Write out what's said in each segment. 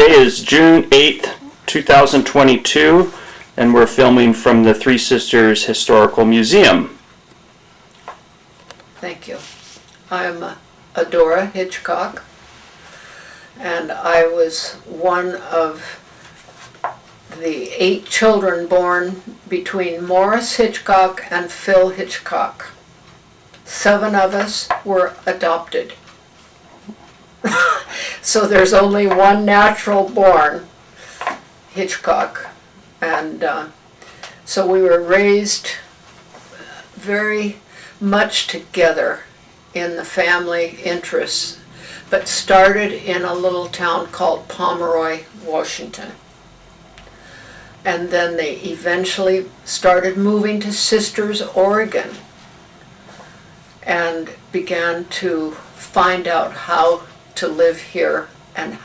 Today is June 8th, 2022, and we're filming from the Three Sisters Historical Museum. Thank you. I'm Adora Hitchcock, and I was one of the 8 children born between Morris Hitchcock and Phil Hitchcock. 7 of us were adopted. So there's only one natural born Hitchcock, and so we were raised very much together in the family interests, but started in a little town called Pomeroy, Washington. And then they eventually started moving to Sisters, Oregon, and began to find out how to live here and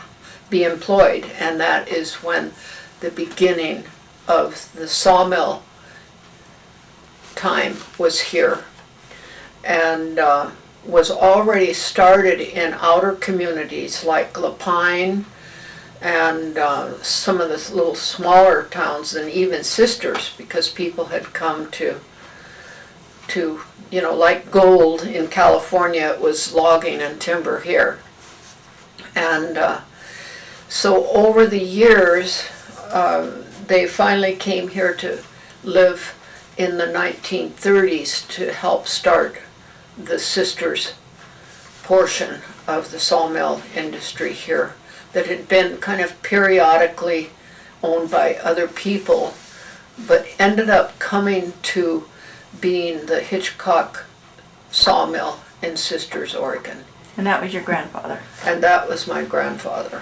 be employed. And that is when the beginning of the sawmill time was here, and was already started in outer communities like Lapine and some of the little smaller towns than even Sisters, because people had come to like gold in California, it was logging and timber here. And so over the years, they finally came here to live in the 1930s to help start the Sisters portion of the sawmill industry here that had been kind of periodically owned by other people, but ended up coming to being the Hitchcock sawmill in Sisters, Oregon. And that was your grandfather? And that was my grandfather.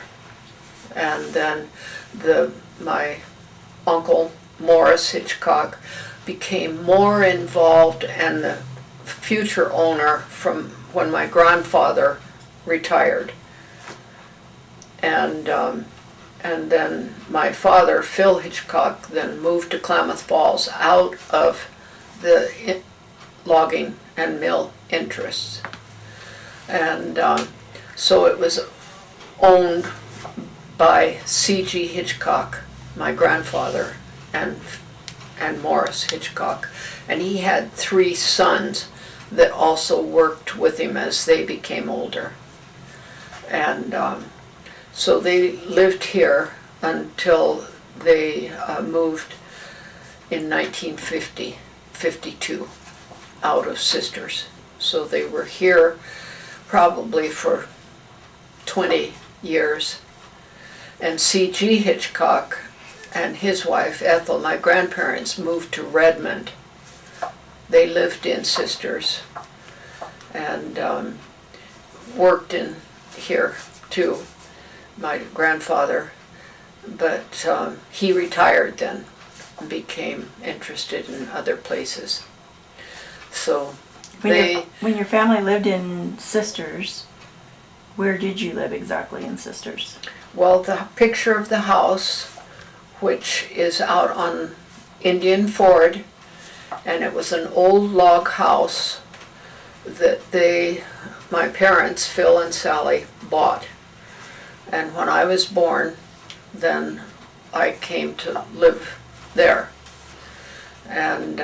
And then my uncle, Morris Hitchcock, became more involved and the future owner from when my grandfather retired. And then my father, Phil Hitchcock, then moved to Klamath Falls out of the logging and mill interests. And so it was owned by C.G. Hitchcock, my grandfather, and Morris Hitchcock. And he had 3 sons that also worked with him as they became older. And so they lived here until they moved in 1952 out of Sisters. So they were here probably for 20 years. And C.G. Hitchcock and his wife Ethel, my grandparents, moved to Redmond. They lived in Sisters and worked in here too, my grandfather, but he retired then and became interested in other places. So when your family lived in Sisters, where did you live exactly in Sisters? Well, the picture of the house, which is out on Indian Ford, and it was an old log house that my parents, Phil and Sally, bought. And when I was born, then I came to live there. And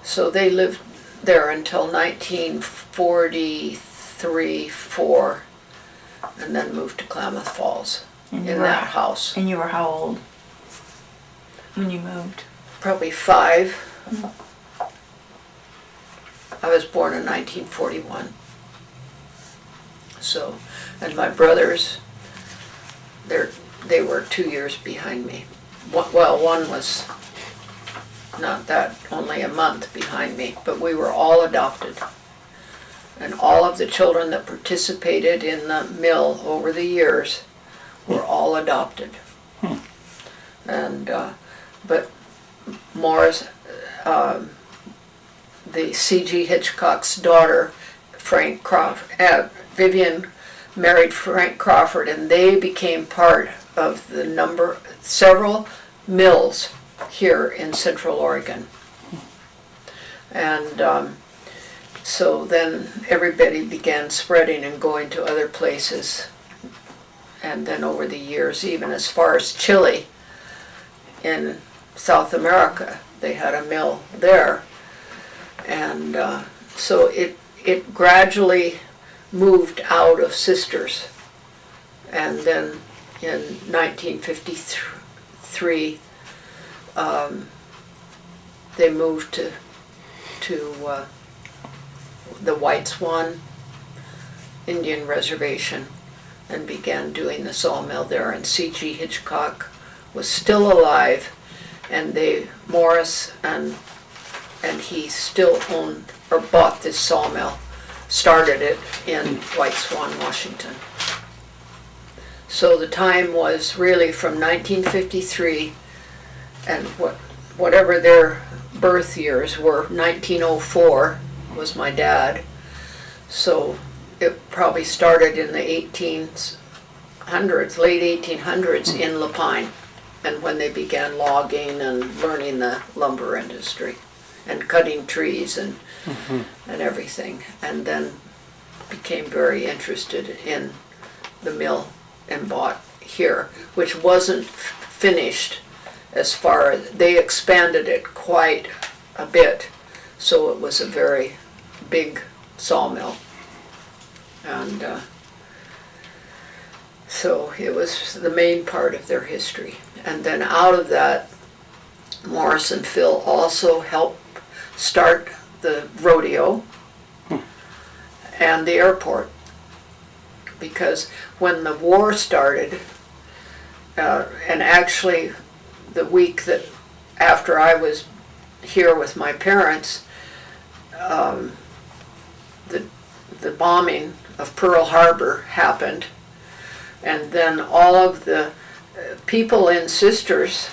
so they lived there until 1943-4, and then moved to Klamath Falls in that house. And you were how old when you moved? Probably 5. Mm-hmm. I was born in 1941. So, and my brothers, they were 2 years behind me. Well, one was not that, only a month behind me, but we were all adopted. And all of the children that participated in the mill over the years were all adopted. And but Morris, the C.G. Hitchcock's daughter, Frank Crawford, Vivian married Frank Crawford, and they became part of the several mills here in Central Oregon. And so then everybody began spreading and going to other places. and then over the years, even as far as Chile in South America, they had a mill there. And so it gradually moved out of Sisters. And then in 1953, they moved to the White Swan Indian Reservation and began doing the sawmill there. And C.G. Hitchcock was still alive, and Morris and he still owned or bought this sawmill, started it in White Swan, Washington. So the time was really from 1953, and whatever their birth years were. 1904 was my dad, so it probably started in the 1800s, late 1800s in La Pine, and when they began logging and learning the lumber industry and cutting trees and everything, and then became very interested in the mill and bought here, which wasn't finished as far as, they expanded it quite a bit, so it was a very big sawmill. And so it was the main part of their history. And then out of that, Morris and Phil also helped start the rodeo and the airport. Because when the war started, and actually the week that after I was here with my parents, the bombing of Pearl Harbor happened, and then all of the people in Sisters,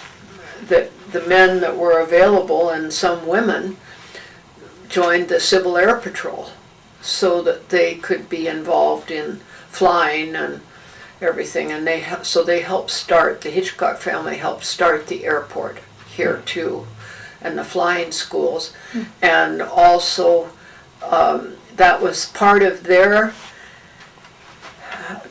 the men that were available and some women, joined the Civil Air Patrol so that they could be involved in flying and everything, and they helped start, the Hitchcock family helped start the airport here too, and the flying schools, and also that was part of their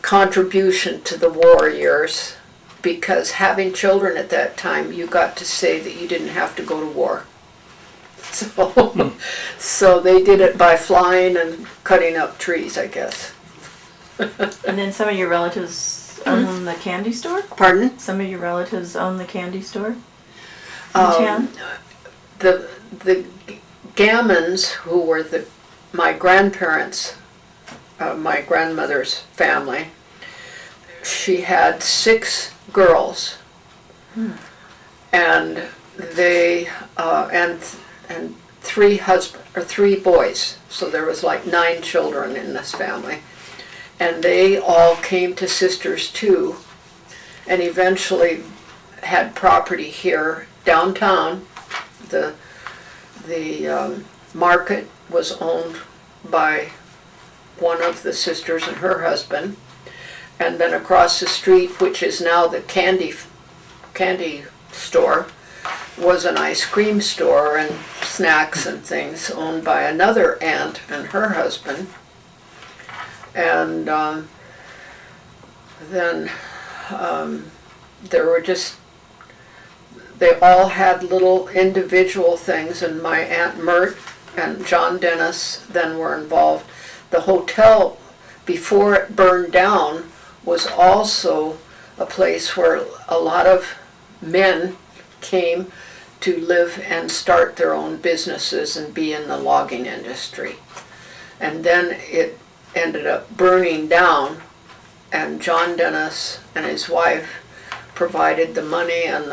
contribution to the war years, because having children at that time, you got to say that you didn't have to go to war. So they did it by flying and cutting up trees, I guess. And then some of your relatives own the candy store? Pardon? Some of your relatives own the candy store in town? The Gammons, who were my grandparents, my grandmother's family, she had 6 girls, and they and 3 boys. So there was like 9 children in this family, and they all came to Sisters too, and eventually had property here downtown. The market was owned by one of the sisters and her husband, and then across the street, which is now the candy store, was an ice cream store and snacks and things owned by another aunt and her husband. And then there were they all had little individual things, and my Aunt Mert and John Dennis then were involved. The hotel, before it burned down, was also a place where a lot of men came to live and start their own businesses and be in the logging industry. And then it ended up burning down, and John Dennis and his wife provided the money and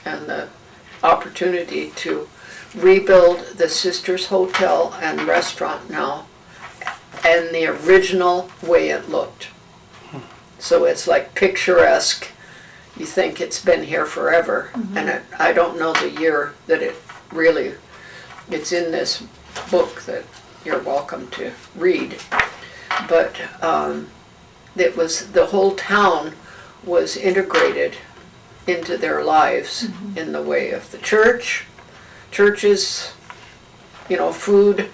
the opportunity to rebuild the Sisters Hotel and Restaurant now, and the original way it looked. So it's like picturesque. You think it's been here forever, and I don't know the year that it's in this book that you're welcome to read, but the whole town was integrated into their lives in the way of the churches, food,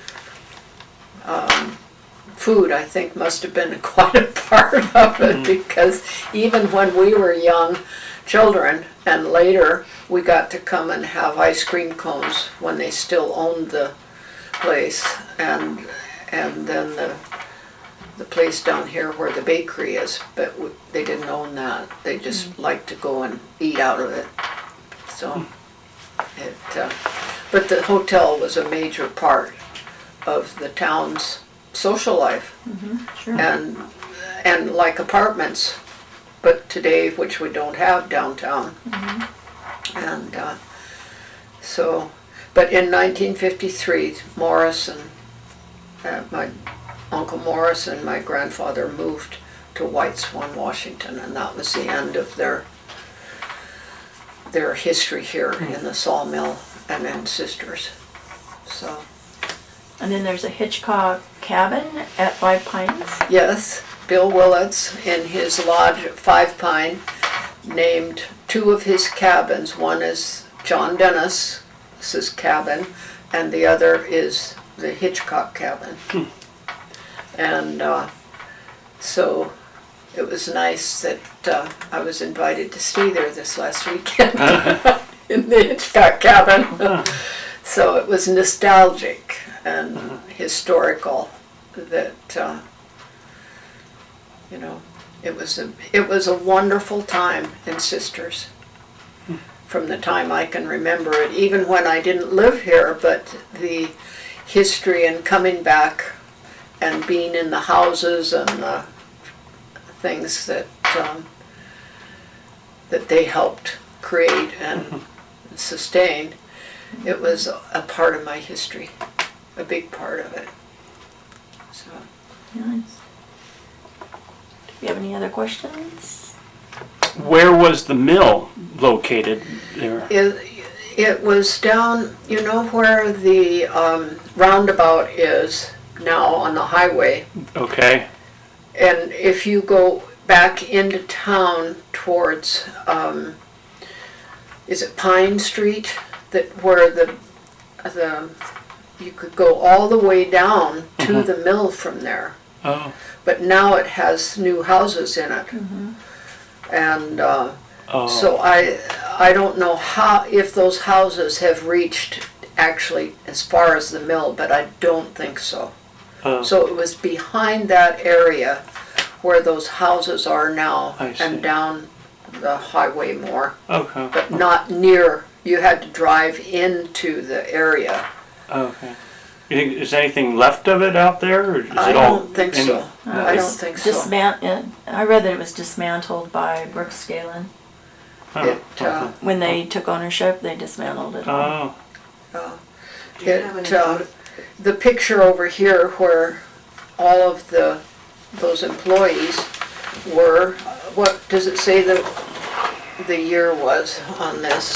food, I think, must have been quite a part of it, because even when we were young children, and later we got to come and have ice cream cones when they still owned the place, and then the place down here where the bakery is, but they didn't own that. They just liked to go and eat out of it. So but the hotel was a major part of the town's social life, Sure. and like apartments, but today, which we don't have downtown. And so, but in 1953, Morris and my Uncle Morris and my grandfather moved to White Swan, Washington, and that was the end of their history here in the sawmill and in Sisters. So, And then there's a Hitchcock cabin at Five Pines. yes, Bill Willets in his lodge at Five Pine named two of his cabins. One is John Dennis's cabin, and the other is the Hitchcock cabin. And so it was nice that I was invited to stay there this last weekend in the Hitchcock cabin. So it was nostalgic and historical that, you know, it was a wonderful time in Sisters. From the time I can remember it, even when I didn't live here, but the history and coming back and being in the houses and the things that that they helped create and sustain, it was a part of my history, a big part of it. So, Nice. Do you have any other questions? Where was the mill located there? it was down, you know where the roundabout is now on the highway. Okay. And if you go back into town towards, is it Pine Street? That where the you could go all the way down to the mill from there. Oh. But now it has new houses in it. And so I don't know how, if those houses have reached actually as far as the mill, but I don't think so. So it was behind that area where those houses are now, I see. and down the highway more, Okay. but not near. You had to drive into the area. Okay. You think there's anything left of it out there, or is I it all? don't think so. I don't think so. I read that it was dismantled by Brooks Galen. Oh, When they took ownership, they dismantled it all. oh. The picture over here where all of those employees were, what does it say the year was on this?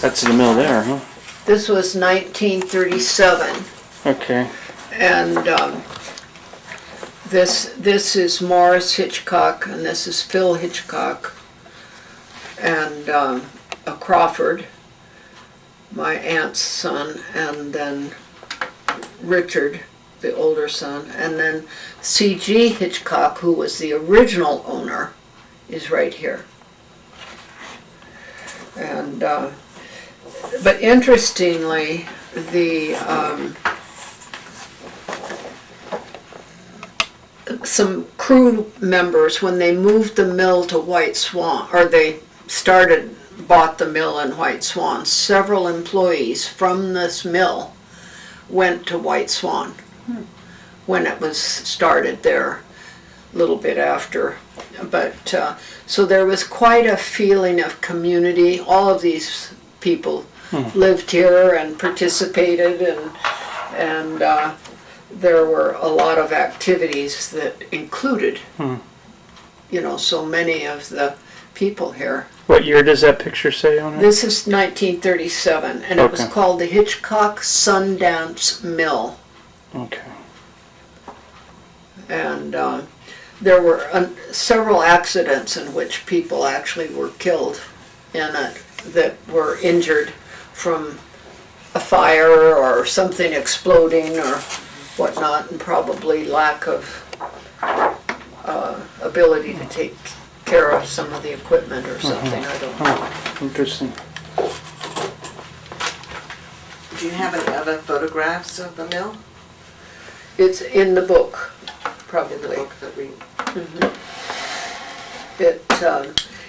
That's the mill there, huh? This was 1937, Okay. and this is Morris Hitchcock, and this is Phil Hitchcock, and a Crawford, my aunt's son, and then Richard, the older son, and then C.G. Hitchcock, who was the original owner, is right here. And but interestingly, the some crew members, when they moved the mill to White Swan, or they bought the mill in White Swan, several employees from this mill went to White Swan when it was started there, a little bit after. But so there was quite a feeling of community. All of these people lived here and participated, and there were a lot of activities that included, you know, so many of the people here. What year does that picture say on it? This is 1937, and it was Okay. called the Hitchcock Sundance Mill. Okay. And there were several accidents in which people actually were killed in it, that were injured from a fire or something exploding, or whatnot, and probably lack of ability to take care of some of the equipment or something, I don't know. Oh, interesting. Do you have any other photographs of the mill It's in the book, in probably. the book that we?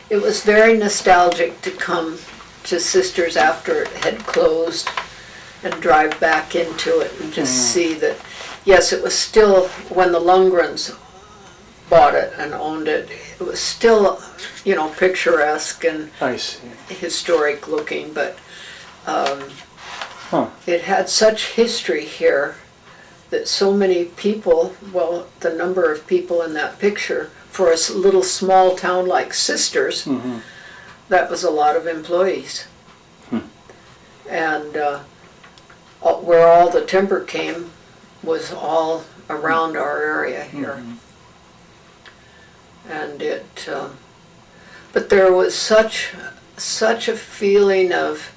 It was very nostalgic to come to Sisters after it had closed and drive back into it and just see that, yes, it was still, when the Lundgrens bought it and owned it, it was still, you know, picturesque and I see. historic looking, but Huh. it had such history here that so many people, well, the number of people in that picture, for a little small town like Sisters, that was a lot of employees. And where all the timber came was all around our area here. And but there was such a feeling of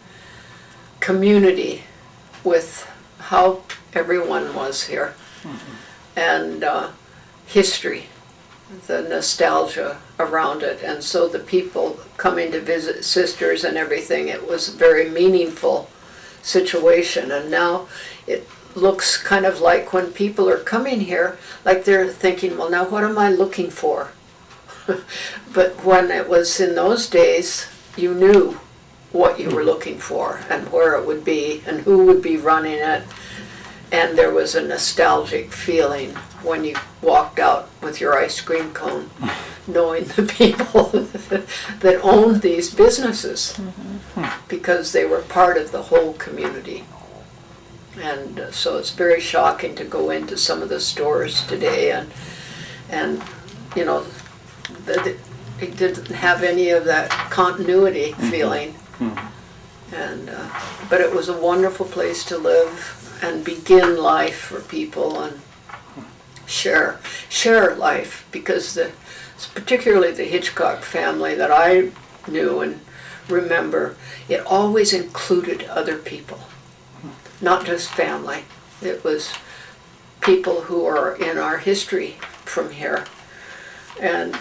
community with how everyone was here, and history, the nostalgia around it, and so the people coming to visit Sisters and everything, it was a very meaningful situation. And now it looks kind of like when people are coming here, like they're thinking, well, now what am I looking for? But when it was in those days, you knew what you were looking for and where it would be and who would be running it. And there was a nostalgic feeling when you walked out with your ice cream cone, knowing the people that owned these businesses, because they were part of the whole community. And so it's very shocking to go into some of the stores today and you know, it didn't have any of that continuity feeling. And but it was a wonderful place to live and begin life for people and share life, because particularly the Hitchcock family that I knew and remember, it always included other people, not just family. It was people who are in our history from here. And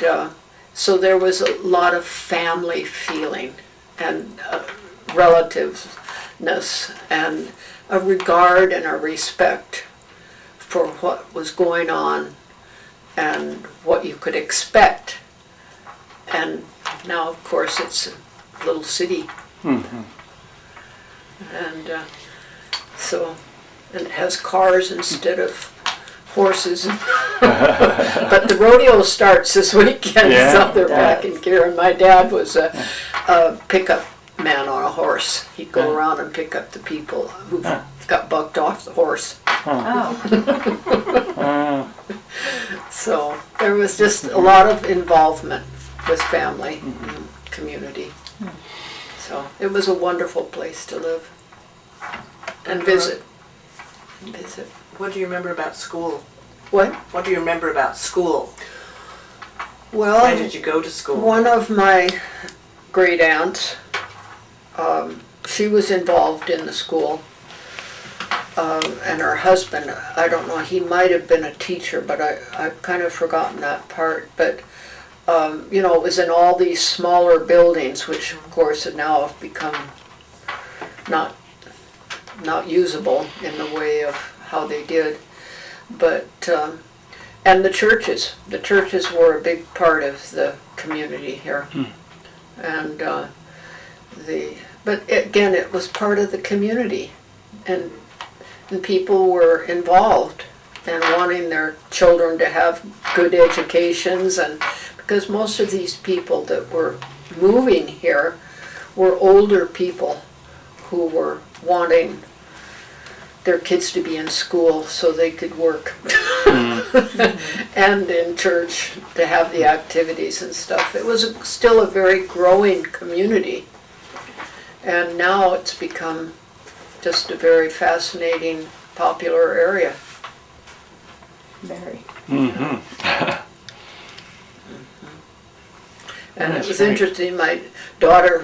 so there was a lot of family feeling and relativeness and a regard and a respect for what was going on and what you could expect. And now, of course, it's a little city. And so, and it has cars instead of horses. But the rodeo starts this weekend, so they're back in gear. And my dad was a pickup man on a horse. He'd go around and pick up the people who got bucked off the horse. So there was just a lot of involvement with family and community. So it was a wonderful place to live and visit. What do you remember about school? What? What do you remember about school? Well, Why did you go to school? one of my great aunts, she was involved in the school, and her husband, I don't know, he might have been a teacher, but I've kind of forgotten that part. But you know, it was in all these smaller buildings, which of course have now have become not usable in the way of how they did. But and the churches were a big part of the community here. And but again, it was part of the community, and people were involved and wanting their children to have good educations, and because most of these people that were moving here were older people who were wanting their kids to be in school so they could work and in church to have the activities and stuff. It was still a very growing community, and now it's become just a very fascinating, popular area. Very. And it was interesting, my daughter,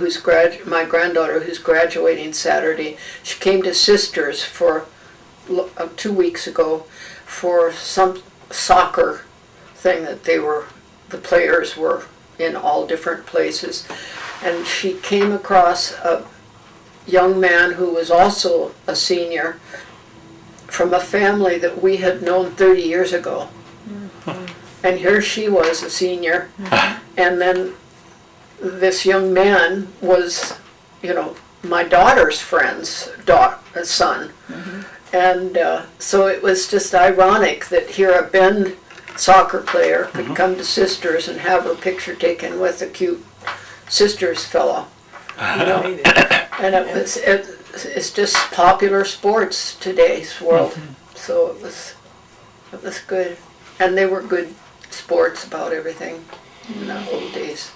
my granddaughter who's graduating Saturday, she came to Sisters for 2 weeks ago for some soccer thing that the players were in all different places. And she came across a young man who was also a senior from a family that we had known 30 years ago. And here she was, a senior, and then this young man was, my daughter's friend's son. And so it was just ironic that here a Bend soccer player could come to Sisters and have her picture taken with a cute Sisters fellow. And it's just popular sports today's world. So it was good. And they were good sports about everything in the old days.